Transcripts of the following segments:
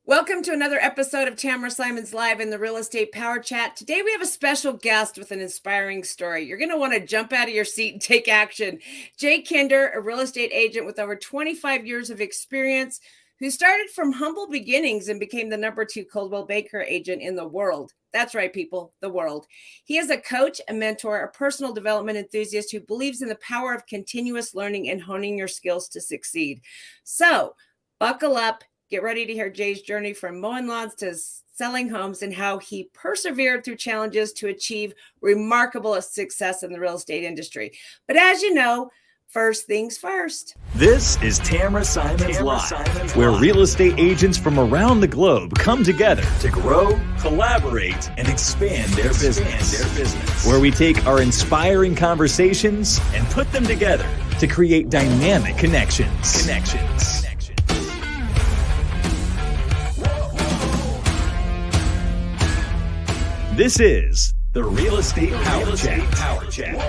Welcome to another episode of Tamra Simon's Live in the Real Estate Power Chat. Today we have a special guest with an inspiring story. You're going to want to jump out of your seat and take action. Jay Kinder, a real estate agent with over 25 years of experience, who started from humble beginnings and became the #2 Coldwell Banker agent in the world. That's right, people, the world. He is a coach, a mentor, a personal development enthusiast who believes in the power of continuous learning and honing your skills to succeed. So, buckle up. Get ready to hear Jay's journey from mowing lawns to selling homes and how he persevered through challenges to achieve remarkable success in the real estate industry. But as you know, first things first. This is Tamra Simon's Live, where real estate agents from around the globe come together to grow, collaborate, and expand their business. Where we take our inspiring conversations and put them together to create dynamic connections. This is the Real Estate Power Chat.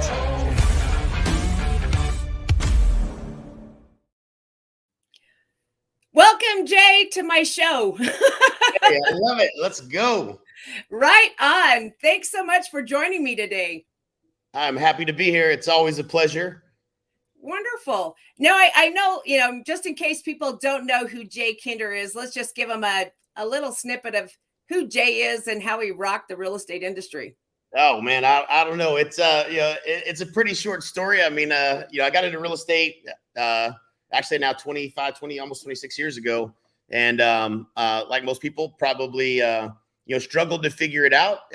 Welcome, Jay, to my show. Hey, I love it. Let's go. Right on. Thanks so much for joining me today. I'm happy to be here. It's always a pleasure. Wonderful. Now, I know, just in case people don't know who Jay Kinder is, let's just give them a little snippet of who Jay is and how he rocked the real estate industry. Oh man, I don't know. It's it's a pretty short story. I mean, I got into real estate actually now 20, almost 26 years ago, and like most people, probably struggled to figure it out.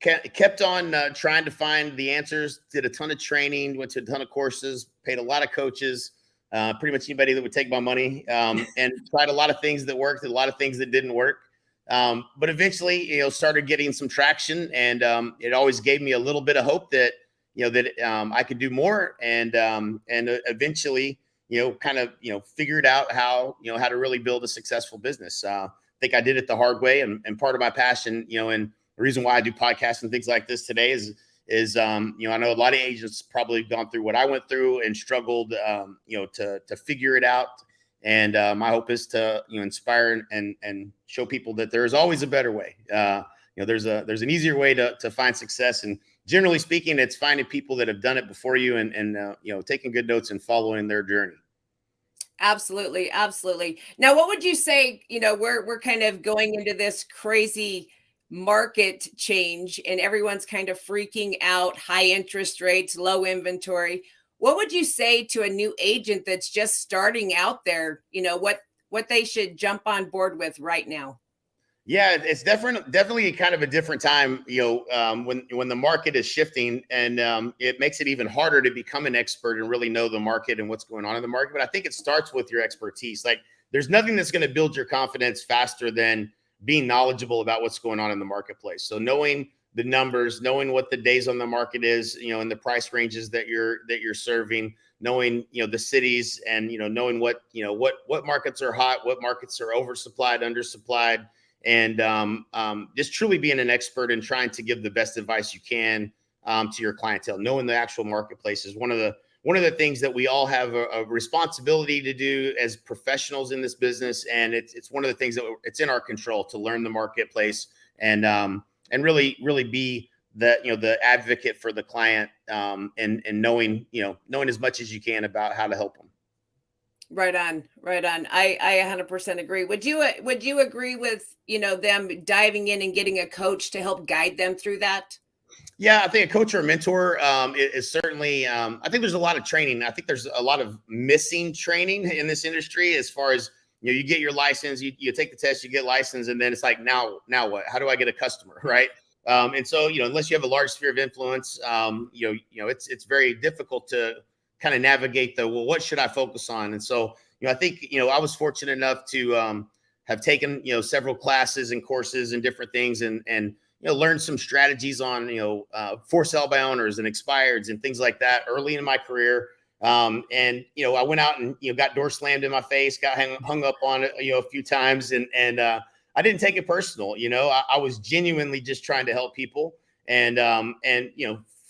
Kept on trying to find the answers. Did a ton of training, went to a ton of courses, paid a lot of coaches, pretty much anybody that would take my money, and tried a lot of things that worked, and a lot of things that didn't work. But eventually, started getting some traction, and it always gave me a little bit of hope that, I could do more, and eventually, figured out how to really build a successful business. I think I did it the hard way, and part of my passion, and the reason why I do podcasts and things like this today is I know a lot of agents probably gone through what I went through and struggled, to figure it out. And my hope is to inspire and show people that there is always a better way. There's an easier way to find success, and generally speaking, it's finding people that have done it before you and taking good notes and following their journey. Absolutely. Now, what would you say? We're kind of going into this crazy market change, and everyone's kind of freaking out. High interest rates, low inventory. What would you say to a new agent that's just starting out there? What they should jump on board with right now? Yeah, it's definitely kind of a different time, when the market is shifting, and it makes it even harder to become an expert and really know the market and what's going on in the market. But I think it starts with your expertise. Like, there's nothing that's going to build your confidence faster than being knowledgeable about what's going on in the marketplace. So knowing the numbers, knowing what the days on the market is, and the price ranges that you're serving, knowing, the cities, and, knowing what markets are hot, what markets are oversupplied, undersupplied, and just truly being an expert and trying to give the best advice you can to your clientele. Knowing the actual marketplace is one of the things that we all have a responsibility to do as professionals in this business. And it's one of the things that it's in our control to learn the marketplace and really be the advocate for the client, and knowing as much as you can about how to help them. Right on. I 100% agree. Would you agree with, them diving in and getting a coach to help guide them through that? Yeah, I think a coach or a mentor is certainly, I think there's a lot of training. I think there's a lot of missing training in this industry as far as, you get your license, you take the test, you get licensed, and then it's like, now what? How do I get a customer, right? And so, unless you have a large sphere of influence, it's very difficult to kind of navigate what should I focus on? And so, I think, I was fortunate enough to have taken, several classes and courses and different things, and learned some strategies on, for sale by owners and expireds and things like that early in my career. And I went out and got door slammed in my face, got hung up on it a few times, and I didn't take it personal. I was genuinely just trying to help people, and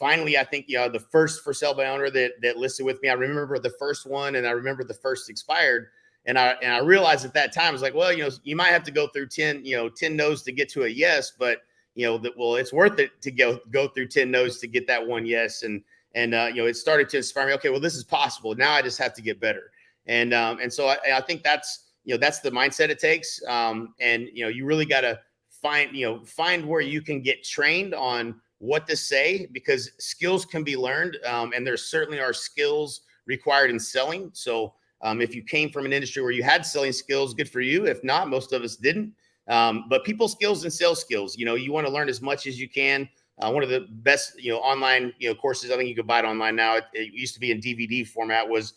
finally, I think the first for sale by owner that listed with me, I remember the first one, and I remember the first expired, And I realized at that time, I was like, well, you might have to go through 10 no's to get to a yes, but it's worth it to go through 10 no's to get that one yes. And it started to inspire me. Okay, well, this is possible. Now I just have to get better. And so I think that's the mindset it takes. And you really got to find where you can get trained on what to say, because skills can be learned. And there certainly are skills required in selling. So if you came from an industry where you had selling skills, good for you. If not, most of us didn't. But people skills and sales skills, you want to learn as much as you can. One of the best, online, courses, I think you could buy it online now. It used to be in DVD format, was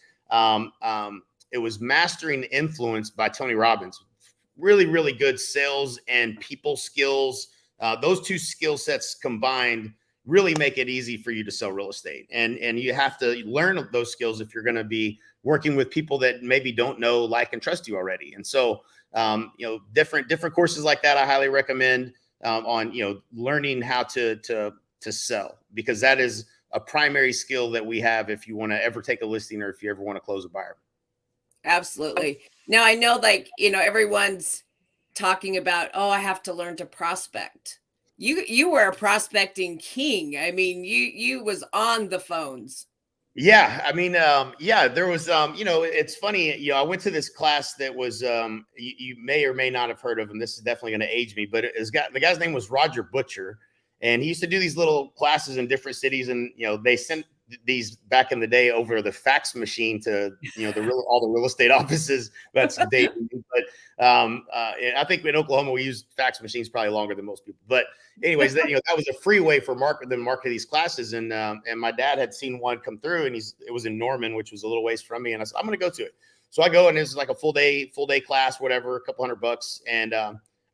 it was Mastering Influence by Tony Robbins. Really, really good sales and people skills. Those two skill sets combined really make it easy for you to sell real estate. And you have to learn those skills if you're going to be working with people that maybe don't know, like, and trust you already. And so, different courses like that, I highly recommend on, learning how to sell, because that is a primary skill that we have if you want to ever take a listing or if you ever want to close a buyer. Absolutely. Now, I know, like, everyone's talking about, oh, I have to learn to prospect. You were a prospecting king. I mean, you was on the phones. Yeah. I mean, there was, it's funny, I went to this class that was, you may or may not have heard of him. This is definitely going to age me, but the guy's name was Roger Butcher. And he used to do these little classes in different cities. And, they sent these back in the day over the fax machine to, all the real estate offices. That's dating. But I think in Oklahoma, we used fax machines probably longer than most people. But anyways, that was a free way for them to market these classes. And my dad had seen one come through, and it was in Norman, which was a little ways from me. And I said, I'm going to go to it. So I go, and it's like a full day class, whatever, a couple $100. And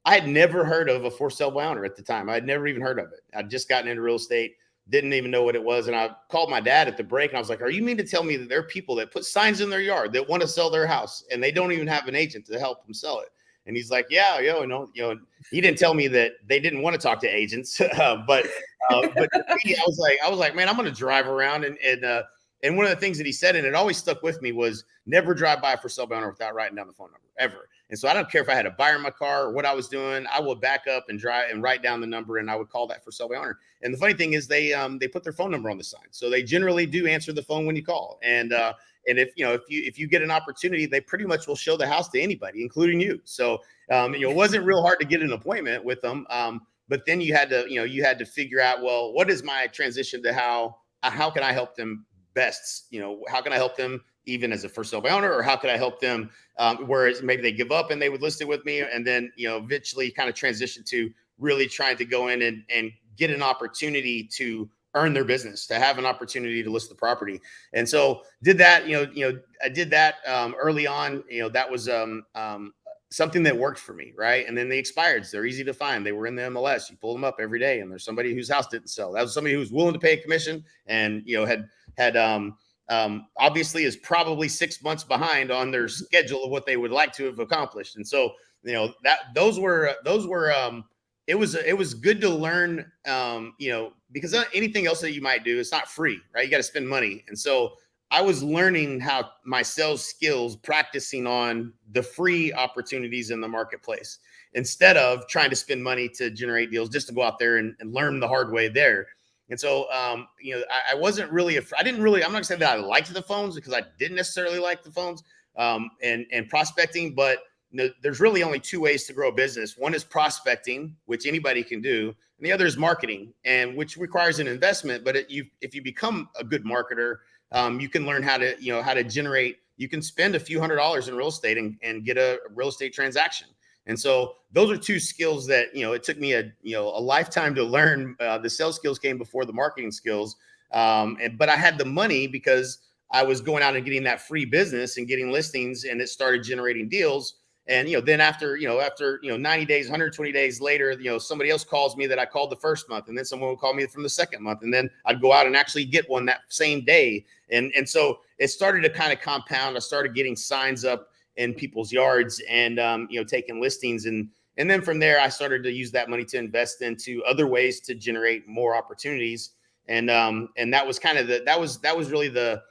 I had never heard of a for sale by owner at the time. I had never even heard of it. I'd just gotten into real estate, didn't even know what it was. And I called my dad at the break, and I was like, are you mean to tell me that there are people that put signs in their yard that want to sell their house, and they don't even have an agent to help them sell it? And he's like, yeah, he didn't tell me that they didn't want to talk to agents. But me, I was like, man, I'm going to drive around. And one of the things that he said, and it always stuck with me, was never drive by a for sale by owner without writing down the phone number, ever. And so I don't care if I had a buyer in my car or what I was doing, I would back up and drive and write down the number, and I would call that for sale by owner. And the funny thing is they put their phone number on the sign. So they generally do answer the phone when you call. And if you get an opportunity, they pretty much will show the house to anybody, including you. So, it wasn't real hard to get an appointment with them. But then you had to figure out, well, what is my transition to how can I help them best? How can I help them even as a first sale by owner, or how could I help them whereas maybe they give up and they would list it with me, and then eventually kind of transition to really trying to go in and get an opportunity to earn their business, to have an opportunity to list the property. And so did that. I did that early on. That was something that worked for me, right? And then the expireds, they're easy to find. They were in the MLS. You pull them up every day, and there's somebody whose house didn't sell. That was somebody who was willing to pay a commission, and had obviously is probably 6 months behind on their schedule of what they would like to have accomplished. And so, those were it was good to learn, because anything else that you might do, it's not free, right? You got to spend money. And so I was learning how my sales skills, practicing on the free opportunities in the marketplace, instead of trying to spend money to generate deals, just to go out there and learn the hard way there. And so, I wasn't really, I'm not gonna say that I liked the phones, because I didn't necessarily like the phones and prospecting, but there's really only two ways to grow a business. One is prospecting, which anybody can do. And the other is marketing, and which requires an investment. But if you become a good marketer, you can learn how to generate, you can spend a few $100s in real estate and get a real estate transaction. And so those are two skills that, it took me a lifetime to learn. The sales skills came before the marketing skills. But I had the money because I was going out and getting that free business and getting listings, and it started generating deals. And, then after 90 days, 120 days later, somebody else calls me that I called the first month, and then someone would call me from the second month, and then I'd go out and actually get one that same day. And so it started to kind of compound. I started getting signs up in people's yards, and, taking listings. And then from there, I started to use that money to invest into other ways to generate more opportunities. And that was kind of that was really the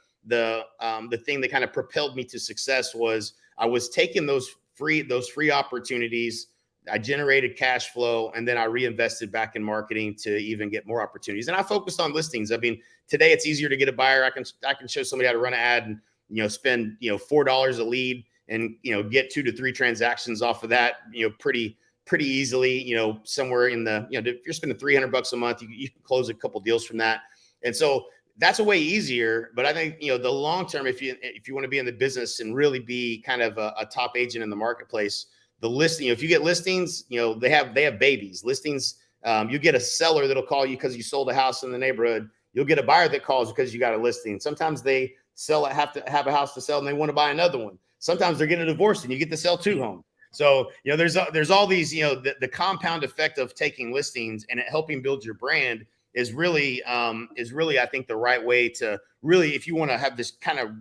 thing that kind of propelled me to success. Was I was taking those free opportunities. I generated cash flow, and then I reinvested back in marketing to even get more opportunities. And I focused on listings. I mean, today it's easier to get a buyer. I can show somebody how to run an ad and spend $4 a lead and get 2 to 3 transactions off of that pretty easily. Somewhere in the if you're spending $300 a month, you can close a couple deals from that. And so that's a way easier. But I think the long term, if you want to be in the business and really be kind of a top agent in the marketplace, the listing, if you get listings, they have babies. Listings, you get a seller that'll call you because you sold a house in the neighborhood. You'll get a buyer that calls because you got a listing. Sometimes they have to have a house to sell and they want to buy another one. Sometimes they're getting a divorce and you get to sell 2 homes. So there's all these the compound effect of taking listings and helping build your brand is really I think the right way to really, if you want to have this kind of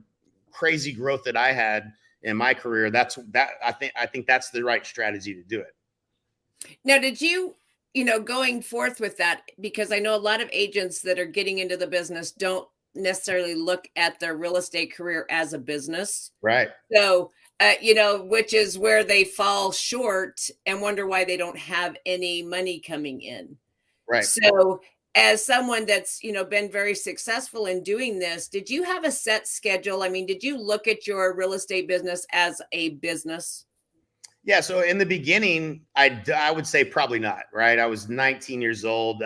crazy growth that I had in my career, I think that's the right strategy to do it. Now, did you, going forth with that, because I know a lot of agents that are getting into the business don't necessarily look at their real estate career as a business. Right. So, which is where they fall short and wonder why they don't have any money coming in. Right. So, as someone that's, been very successful in doing this, did you have a set schedule? I mean, did you look at your real estate business as a business? Yeah. So in the beginning, I would say probably not. Right. I was 19 years old.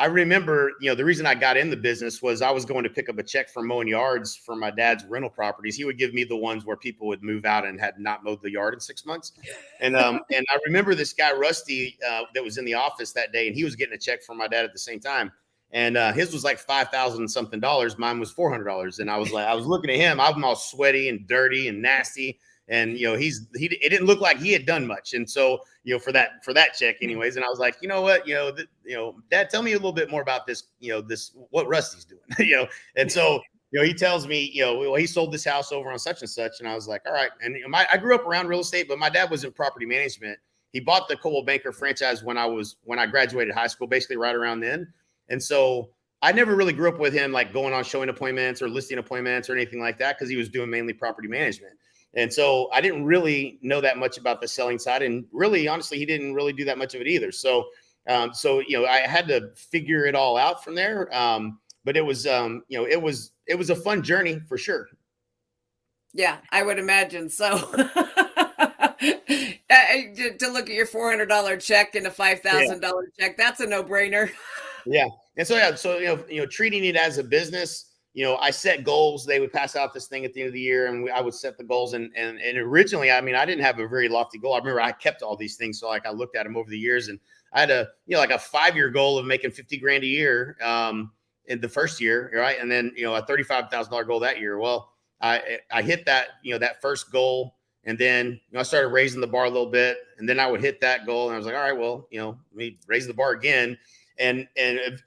I remember, the reason I got in the business was I was going to pick up a check for mowing yards for my dad's rental properties. He would give me the ones where people would move out and had not mowed the yard in 6 months. And I remember this guy, Rusty, that was in the office that day, and he was getting a check from my dad at the same time. And his was like $5,000 something. Mine was $400. And I was looking at him. I'm all sweaty and dirty and nasty. And, it didn't look like he had done much. And so, for that check anyways. And I was like, you know what, Dad, tell me a little bit more about this, what Rusty's doing, And so, he tells me, well, he sold this house over on such and such. And I was like, all right. And I grew up around real estate, but my dad was in property management. He bought the Coldwell Banker franchise when I graduated high school, basically right around then. And so I never really grew up with him, like going on showing appointments or listing appointments or anything like that, because he was doing mainly property management. And so I didn't really know that much about the selling side, and really, honestly, he didn't really do that much of it either. So, I had to figure it all out from there. But it was, it was a fun journey for sure. Yeah, I would imagine so. To look at your $400 check and a $5,000 check, that's a no-brainer. Yeah, and so treating it as a business. I set goals. They would pass out this thing at the end of the year, and I would set the goals. And originally, I didn't have a very lofty goal. I remember I kept all these things. So I looked at them over the years, and I had a 5-year goal of making $50,000 a year in the first year. Right. And then, a $35,000 goal that year. Well, I hit that, that first goal. And then, I started raising the bar a little bit, and then I would hit that goal. And I was like, all right, well, let me raise the bar again. And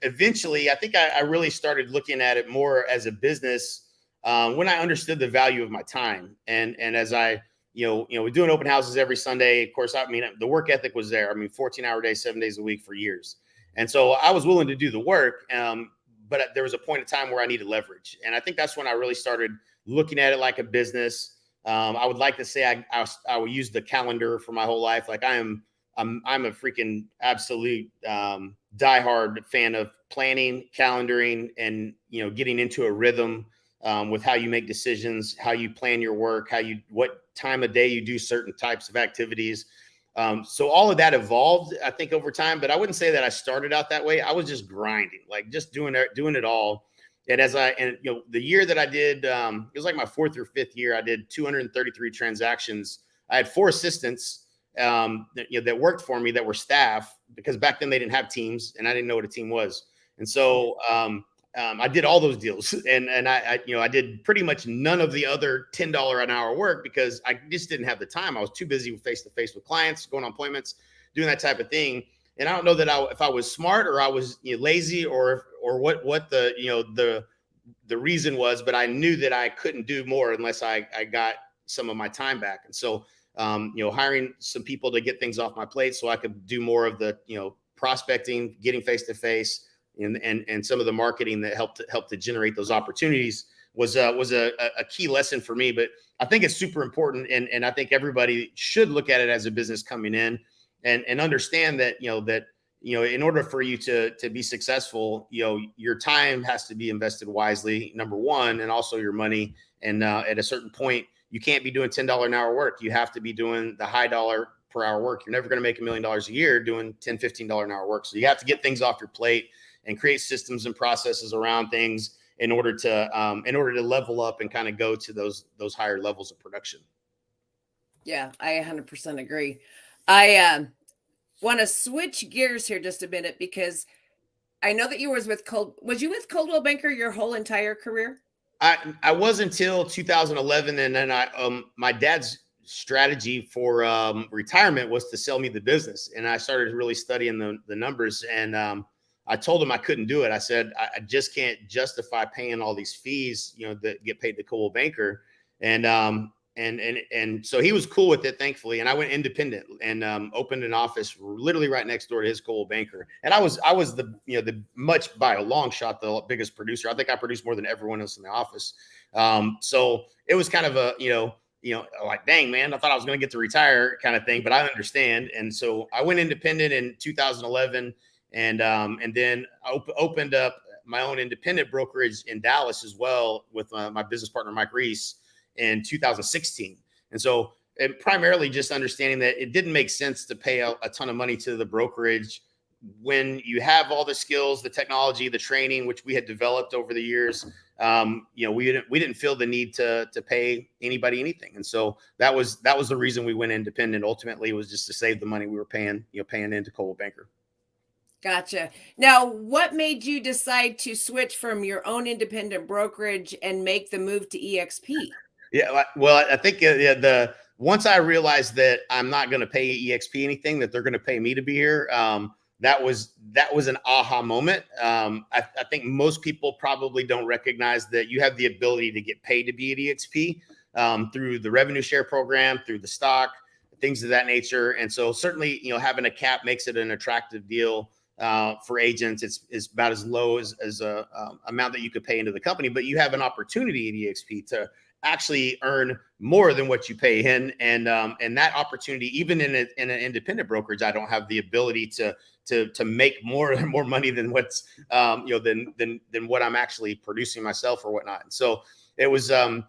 eventually, I think I really started looking at it more as a business when I understood the value of my time. And as I, we're doing open houses every Sunday. Of course, the work ethic was there. 14-hour days, 7 days a week for years. And so I was willing to do the work. But there was a point in time where I needed leverage. And I think that's when I really started looking at it like a business. I would like to say I would use the calendar for my whole life. Like I'm a freaking absolute diehard fan of planning, calendaring, and getting into a rhythm with how you make decisions, how you plan your work, what time of day you do certain types of activities. So all of that evolved, I think, over time. But I wouldn't say that I started out that way. I was just grinding, like just doing it all. And the year that I did, it was like my 4th or 5th year, I did 233 transactions. I had 4 assistants that worked for me that were staff, because back then they didn't have teams and I didn't know what a team was. And so I did all those deals, and I did pretty much none of the other $10 an hour work because I just didn't have the time. I was too busy face-to-face with clients, going on appointments, doing that type of thing. And I don't know that if I was smart or I was lazy or what the reason was, but I knew that I couldn't do more unless I got some of my time back. And so hiring some people to get things off my plate so I could do more of the, prospecting, getting face-to-face, and some of the marketing that helped to generate those opportunities was a key lesson for me. But I think it's super important, and I think everybody should look at it as a business coming in and understand that in order for you to be successful, your time has to be invested wisely, number one, and also your money. And at a certain point, you can't be doing $10 an hour work. You have to be doing the high dollar per hour work. You're never going to make $1 million a year doing $10, $15 an hour work. So you have to get things off your plate and create systems and processes around things in order to level up and kind of go to those higher levels of production. Yeah, I 100% agree. I want to switch gears here just a minute, because I know that you was with Coldwell Banker your whole entire career? I was until 2011, and then my dad's strategy for retirement was to sell me the business, and I started really studying the numbers, and I told him I couldn't do it. I said I just can't justify paying all these fees, that get paid to Coldwell Banker, and so he was cool with it, thankfully. And I went independent and opened an office literally right next door to his Coldwell Banker. And I was the much by a long shot the biggest producer. I think I produced more than everyone else in the office. So it was kind of a like, dang, man, I thought I was going to get to retire kind of thing, but I understand. And so I went independent in 2011, and then I opened up my own independent brokerage in Dallas as well with my business partner Mike Reese in 2016. And so it primarily just understanding that it didn't make sense to pay a ton of money to the brokerage when you have all the skills, the technology, the training, which we had developed over the years. We didn't feel the need to pay anybody anything. And so that was the reason we went independent. Ultimately, it was just to save the money we were paying into Coldwell Banker. Gotcha. Now, what made you decide to switch from your own independent brokerage and make the move to EXP? Yeah, well, I think once I realized that I'm not going to pay EXP anything, that they're going to pay me to be here, that was an aha moment. I think most people probably don't recognize that you have the ability to get paid to be at EXP through the revenue share program, through the stock, things of that nature. And so certainly, having a cap makes it an attractive deal for agents. It's about as low as a amount that you could pay into the company, but you have an opportunity at EXP to actually earn more than what you pay in, and that opportunity, even in an independent brokerage, I don't have the ability to make more money than what's than what I'm actually producing myself or whatnot. And so it was I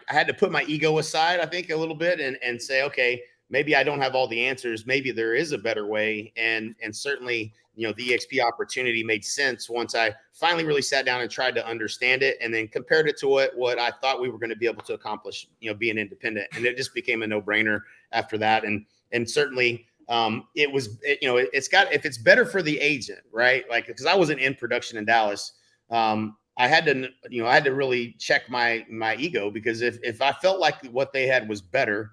had to put my ego aside, I think, a little bit and say, okay, maybe I don't have all the answers. Maybe there is a better way. And certainly, the EXP opportunity made sense once I finally really sat down and tried to understand it, and then compared it to what I thought we were going to be able to accomplish, being independent. And it just became a no-brainer after that. And certainly if it's better for the agent, right? Like, because I wasn't in production in Dallas, I had to really check my ego, because if I felt like what they had was better,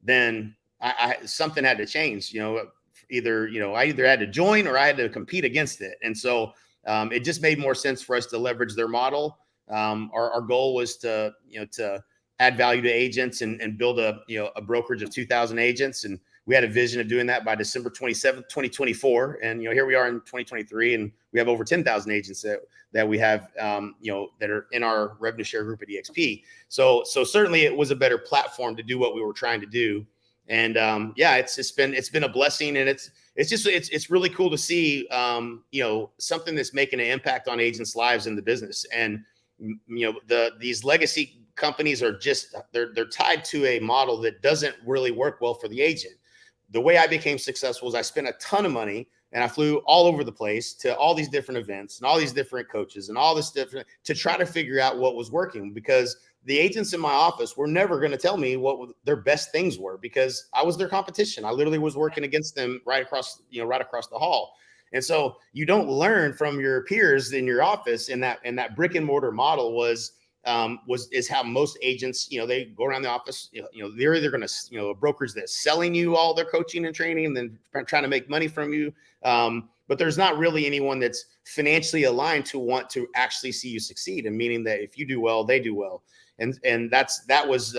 then I something had to change. I either had to join or I had to compete against it. And so it just made more sense for us to leverage their model. Our goal was to add value to agents and build a brokerage of 2,000 agents. And we had a vision of doing that by December 27th, 2024. And, here we are in 2023, and we have over 10,000 agents that we have, that are in our revenue share group at EXP. So certainly it was a better platform to do what we were trying to do. And it's been a blessing, and it's really cool to see, something that's making an impact on agents' lives in the business. And, these legacy companies are they're tied to a model that doesn't really work well for the agent. The way I became successful is I spent a ton of money, and I flew all over the place to all these different events and all these different coaches and all this different to try to figure out what was working, because the agents in my office were never going to tell me what their best things were, because I was their competition. I literally was working against them right across the hall. And so you don't learn from your peers in your office, and that brick and mortar model is how most agents, they go around the office, they're either going to, a brokerage that's selling you all their coaching and training and then trying to make money from you. But there's not really anyone that's financially aligned to want to actually see you succeed, and meaning that if you do well, they do well. And that was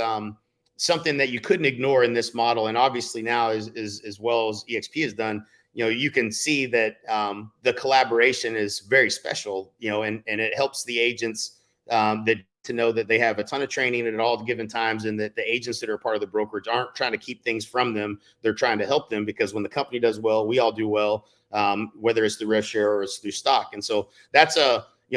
something that you couldn't ignore in this model. And obviously now as well as EXP has done, you can see that the collaboration is very special, and it helps the agents that to know that they have a ton of training at all given times, and that the agents that are part of the brokerage aren't trying to keep things from them. They're trying to help them, because when the company does well, we all do well, whether it's through rev share or it's through stock. And so that's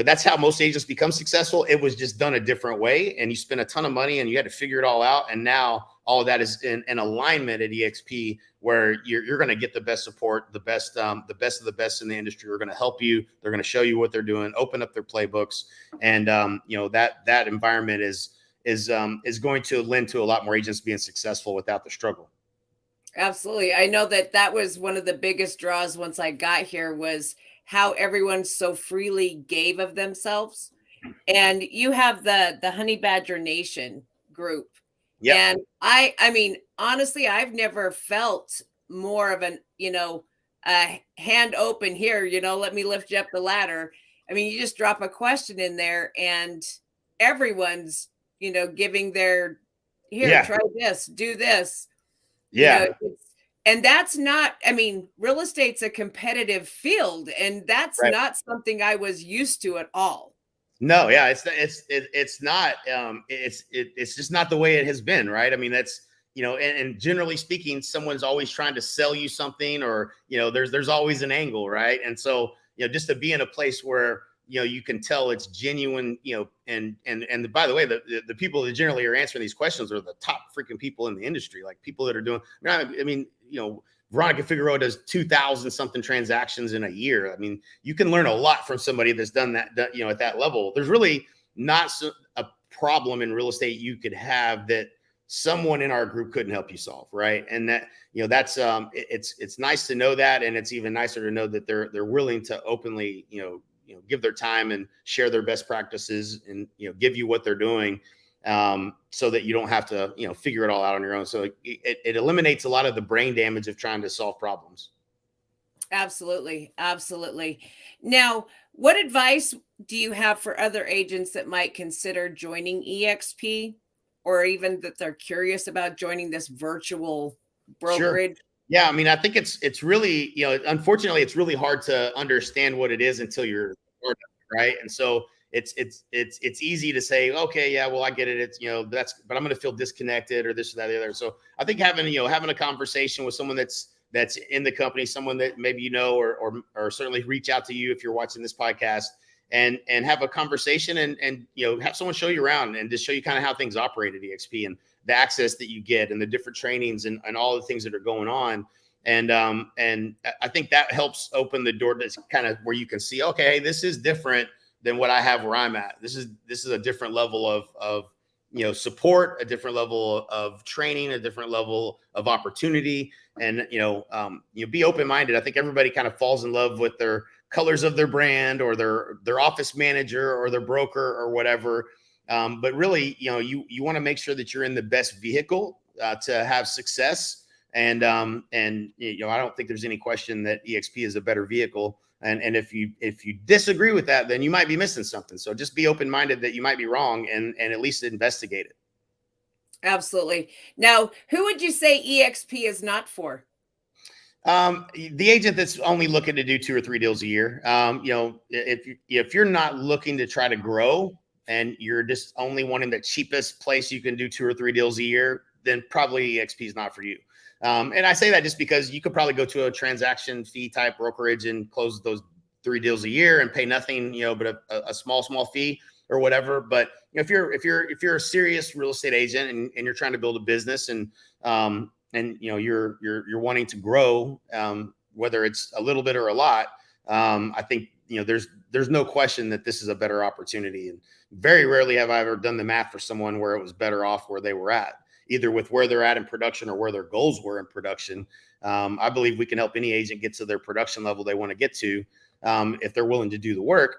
that's how most agents become successful. It was just done a different way, and you spent a ton of money and you had to figure it all out. And now all of that is in alignment at EXP, where you're going to get the best support, the best of the best in the industry. Are going to help you. They're going to show you what they're doing, open up their playbooks, and that environment is going to lend to a lot more agents being successful without the struggle. Absolutely. I know that was one of the biggest draws once I got here, was how everyone so freely gave of themselves. And you have the Honey Badger Nation group. Yep. And I mean, honestly, I've never felt more of an, a hand open here, let me lift you up the ladder. I mean, you just drop a question in there and everyone's, giving their, here, try this, do this. Yeah. And that's not, I mean, real estate's a competitive field, and that's Right. not something I was used to at all. No, yeah, it's not, it's just not the way it has been, right? I mean, that's, and generally speaking, someone's always trying to sell you something, or, there's always an angle, right? And so, just to be in a place where, you can tell it's genuine, and by the way, the people that generally are answering these questions are the top freaking people in the industry, like people that are doing, I mean, Veronica Figueroa does 2,000 something transactions in a year. I mean, you can learn a lot from somebody that's done that, at that level. There's really not a problem in real estate you could have that someone in our group couldn't help you solve, right? And that, that's it's nice to know that, and it's even nicer to know that they're willing to openly, give their time and share their best practices, and give you what they're doing, so that you don't have to figure it all out on your own. So it eliminates a lot of the brain damage of trying to solve problems. Absolutely. Now, what advice do you have for other agents that might consider joining EXP, or even that they're curious about joining this virtual brokerage? Sure. Yeah, I mean, I think it's really, unfortunately, it's really hard to understand what it is until you're right. And so it's easy to say, okay, yeah, well, I get it. It's, but I'm going to feel disconnected, or this or that, or the other. So I think having a conversation with someone that's in the company, someone that maybe, or certainly reach out to you if you're watching this podcast, and have a conversation, and have someone show you around and just show you kind of how things operate at EXP, and the access that you get, and the different trainings, and all the things that are going on. And I think that helps open the door to kind of where you can see, okay, this is different than what I have where I'm at. This is a different level of support, a different level of training, a different level of opportunity. And, be open-minded. I think everybody kind of falls in love with their colors of their brand, or their office manager, or their broker, or whatever. But really, you want to make sure that you're in the best vehicle to have success. And I don't think there's any question that EXP is a better vehicle. And if you disagree with that, then you might be missing something. So just be open-minded that you might be wrong, and at least investigate it. Absolutely. Now, who would you say EXP is not for? The agent that's only looking to do 2 or 3 deals a year. If you're not looking to try to grow, and you're just only wanting the cheapest place you can do 2 or 3 deals a year, then probably EXP is not for you. And I say that just because you could probably go to a transaction fee type brokerage and close those 3 deals a year and pay nothing, but a small fee or whatever. But if you're a serious real estate agent, and you're trying to build a business, and you're wanting to grow, whether it's a little bit or a lot, I think there's no question that this is a better opportunity. And very rarely have I ever done the math for someone where it was better off where they were at, either with where they're at in production or where their goals were in production. I believe we can help any agent get to their production level they want to get to, if they're willing to do the work.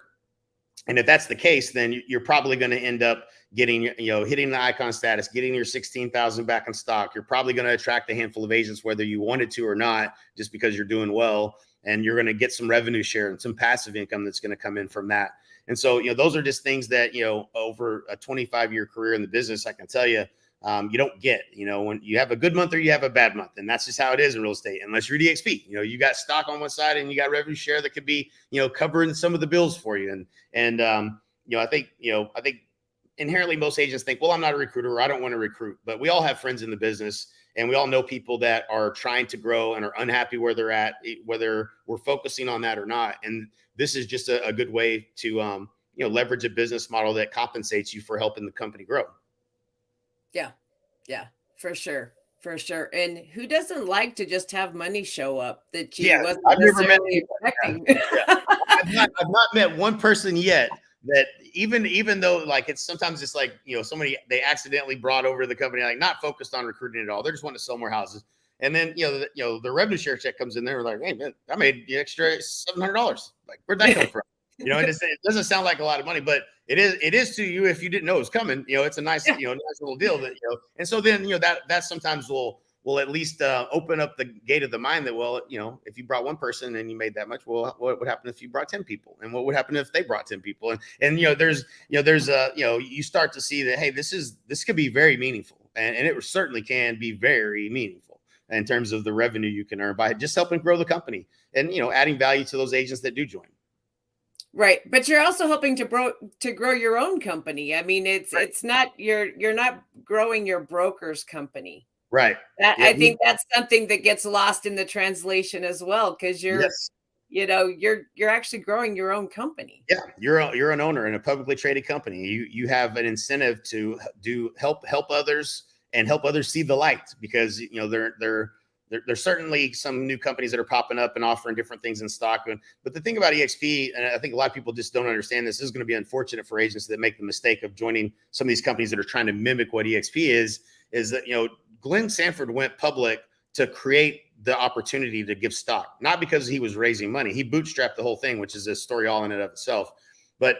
And if that's the case, then you're probably going to end up getting, hitting the icon status, getting your 16,000 back in stock. You're probably going to attract a handful of agents, whether you wanted to or not, just because you're doing well. And you're going to get some revenue share and some passive income that's going to come in from that. And so, those are just things that, over a 25-year career in the business, I can tell you, you don't get, when you have a good month or you have a bad month. And that's just how it is in real estate, unless you're DXP. You got stock on one side and you got revenue share that could be, covering some of the bills for you. And I think inherently most agents think, well, I'm not a recruiter, or I don't want to recruit. But we all have friends in the business, and we all know people that are trying to grow and are unhappy where they're at, whether we're focusing on that or not. And this is just a good way to leverage a business model that compensates you for helping the company grow. Yeah, for sure. For sure. And who doesn't like to just have money show up that you Yeah, wasn't I've never met necessarily expecting? Yeah. I've not met one person yet that even though like sometimes it's like, somebody they accidentally brought over to the company, like not focused on recruiting at all. They just want to sell more houses. And then, the revenue share check comes in there, like, hey man, I made the extra $700. Like, where'd that come from? And it doesn't sound like a lot of money, but it is to you if you didn't know it was coming. It's a nice, nice little deal that, and so then, that sometimes will at least open up the gate of the mind that, well, if you brought one person and you made that much, well, what would happen if you brought 10 people? And what would happen if they brought 10 people? And you start to see that, hey, this could be very meaningful. And it certainly can be very meaningful in terms of the revenue you can earn by just helping grow the company and, adding value to those agents that do join. Right. But you're also hoping to grow your own company. I mean, it's not, you're not growing your broker's company. Right. I think that's something that gets lost in the translation as well, because you're actually growing your own company. Yeah, you're an owner in a publicly traded company. You have an incentive to help others and help others see the light, because there's certainly some new companies that are popping up and offering different things in stock. But the thing about EXP, and I think a lot of people just don't understand this is going to be unfortunate for agents that make the mistake of joining some of these companies that are trying to mimic what EXP is that, Glenn Sanford went public to create the opportunity to give stock, not because he was raising money. He bootstrapped the whole thing, which is a story all in and of itself. But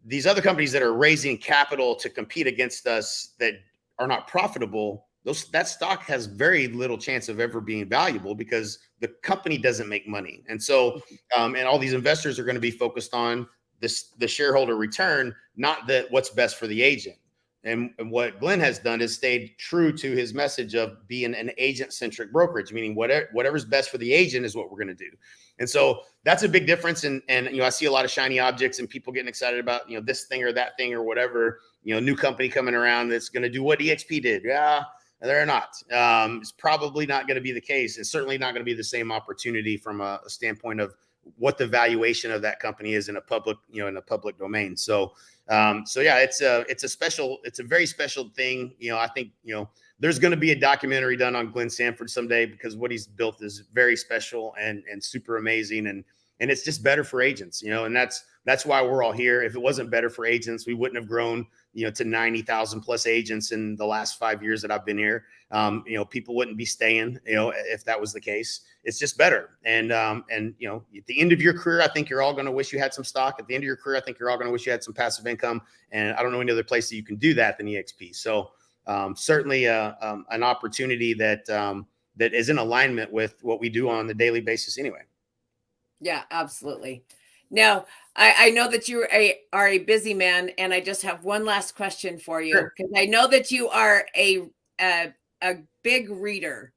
these other companies that are raising capital to compete against us that are not profitable, that stock has very little chance of ever being valuable because the company doesn't make money. And so, and all these investors are going to be focused on the shareholder return, not what's best for the agent. And what Glenn has done is stayed true to his message of being an agent-centric brokerage, meaning whatever's best for the agent is what we're going to do. And so that's a big difference. And I see a lot of shiny objects and people getting excited about, this thing or that thing or whatever, new company coming around that's going to do what EXP did. Yeah, they're not. It's probably not going to be the case. It's certainly not going to be the same opportunity from a standpoint of what the valuation of that company is in a public, in a public domain. So yeah, it's a very special thing. I think, there's going to be a documentary done on Glenn Sanford someday, because what he's built is very special and super amazing. And it's just better for agents, and that's why we're all here. If it wasn't better for agents, we wouldn't have grown, to 90,000 plus agents in the last 5 years that I've been here. People wouldn't be staying, if that was the case. It's just better. And at the end of your career, I think you're all going to wish you had some stock. At the end of your career, I think you're all going to wish you had some passive income. And I don't know any other place that you can do that than EXP. So certainly an opportunity that is in alignment with what we do on the daily basis anyway. Yeah, absolutely. Now, I know that you are a busy man, and I just have one last question for you, because I know that you are a big reader,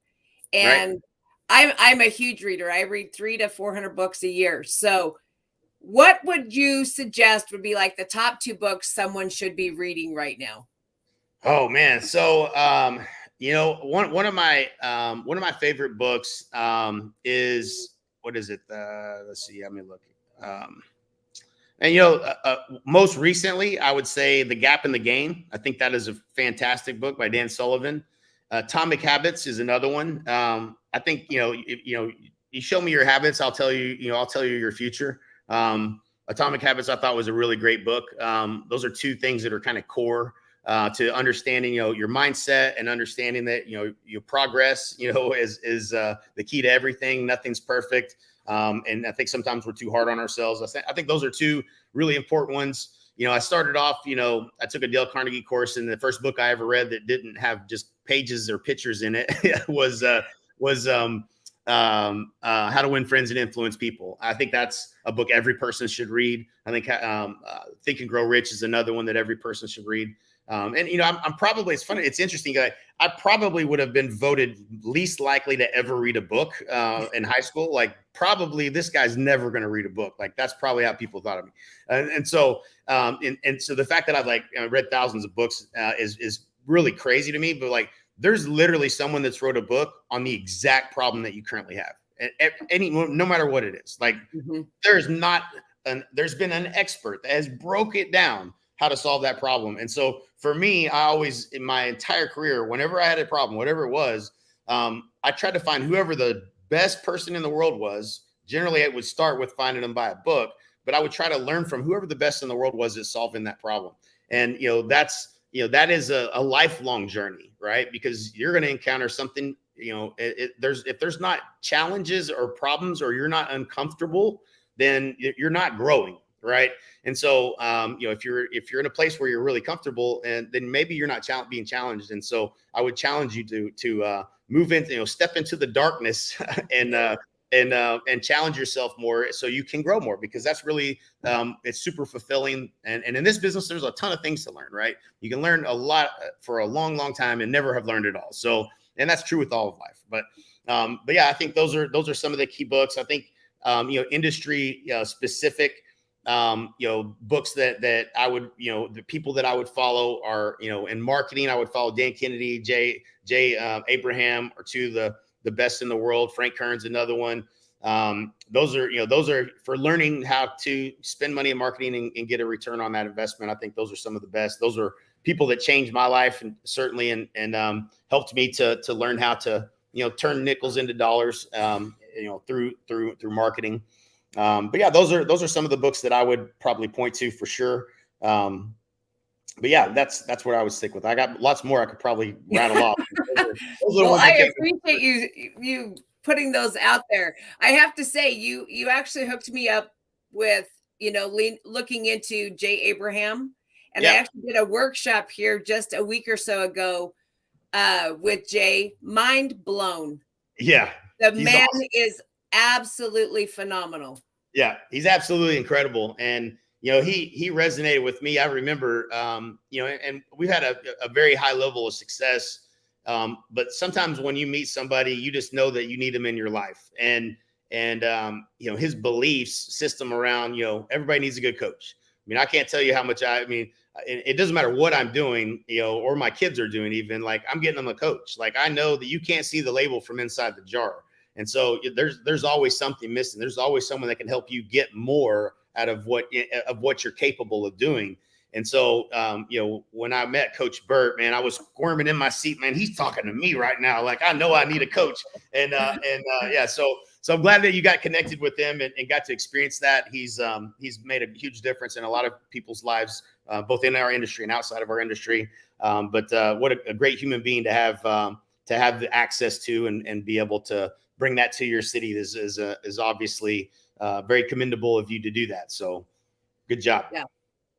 and I'm a huge reader. I read 300 to 400 books a year. So what would you suggest would be like the top 2 books someone should be reading right now? Oh man. So, one of my favorite books is, what is it? Let's see. Let me look. Most recently, I would say The Gap in the Game. I think that is a fantastic book by Dan Sullivan. Atomic Habits is another one. I think, you show me your habits, I'll tell you your future. Atomic Habits I thought was a really great book. Those are 2 things that are kind of core to understanding, your mindset, and understanding that, your progress, is the key to everything. Nothing's perfect. And I think sometimes we're too hard on ourselves. I think those are 2 really important ones. I started off, I took a Dale Carnegie course, and the first book I ever read that didn't have just pages or pictures in it was How to Win Friends and Influence People. I think that's a book every person should read. I think Think and Grow Rich is another one that every person should read. And I'm probably, it's funny, it's interesting. I probably would have been voted least likely to ever read a book in high school. Like, probably this guy's never going to read a book. Like, that's probably how people thought of me. And so the fact that I've read thousands of books is really crazy to me. But like, there's literally someone that's wrote a book on the exact problem that you currently have. No matter what it is. Like, there's been an expert that has broke it down how to solve that problem. And so for me, I always, in my entire career, whenever I had a problem, whatever it was, I tried to find whoever the best person in the world was. Generally, I would start with finding them by a book, but I would try to learn from whoever the best in the world was at solving that problem. And, that is a lifelong journey, right? Because you're going to encounter something, if there's not challenges or problems, or you're not uncomfortable, then you're not growing. Right. And so, if you're in a place where you're really comfortable, and then maybe you're not being challenged. And so I would challenge you to move into, step into the darkness and challenge yourself more so you can grow more, because that's really, it's super fulfilling. And in this business, there's a ton of things to learn, right? You can learn a lot for a long, long time and never have learned it all. So, and that's true with all of life. But yeah, I think those are some of the key books. I think, industry specific, books that I would, the people that I would follow are, in marketing, I would follow Dan Kennedy, Jay Abraham, or two of the best in the world. Frank Kern's another one. Those are for learning how to spend money in marketing and get a return on that investment. I think those are some of the best. Those are people that changed my life, and certainly, and helped me to learn how to, turn nickels into dollars, through marketing. But yeah, those are some of the books that I would probably point to for sure. But yeah, that's what I would stick with. I got lots more I could probably rattle off. Well, I appreciate you putting those out there. I have to say, you actually hooked me up with, looking into Jay Abraham. And I actually did a workshop here just a week or so ago with Jay. Mind blown. Yeah. The man is absolutely phenomenal. Yeah, he's absolutely incredible. And, he resonated with me. I remember, and we had a very high level of success. But sometimes when you meet somebody, you just know that you need them in your life. And his beliefs system around, everybody needs a good coach. I mean, I can't tell you how much it doesn't matter what I'm doing, or my kids are doing, even, like, I'm getting them a coach. Like, I know that you can't see the label from inside the jar. And so there's always something missing. There's always someone that can help you get more out of what you're capable of doing. And so, when I met Coach Burt, man, I was squirming in my seat, man. He's talking to me right now. Like, I know I need a coach. And yeah, so I'm glad that you got connected with him and got to experience that. He's made a huge difference in a lot of people's lives, both in our industry and outside of our industry. But what a great human being to have the access to and be able to bring that to your city is obviously very commendable of you to do that. So good job. Yeah.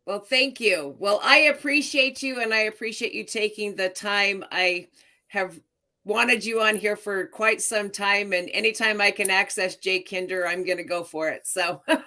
Well, thank you. Well, I appreciate you, and I appreciate you taking the time. I have wanted you on here for quite some time, and anytime I can access Jay Kinder, I'm going to go for it. So love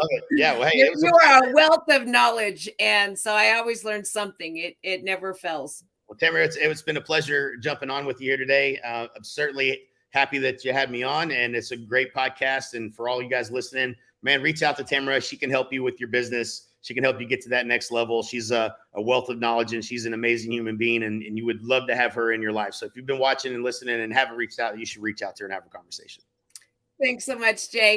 it. Yeah. Well, hey, you are a wealth of knowledge, and so I always learn something. It never fails. Well, Tamra, it's been a pleasure jumping on with you here today. I'm certainly happy that you had me on, and it's a great podcast. And for all you guys listening, man, reach out to Tamra. She can help you with your business. She can help you get to that next level. She's a wealth of knowledge, and she's an amazing human being, and you would love to have her in your life. So if you've been watching and listening and haven't reached out, you should reach out to her and have a conversation. Thanks so much, Jay.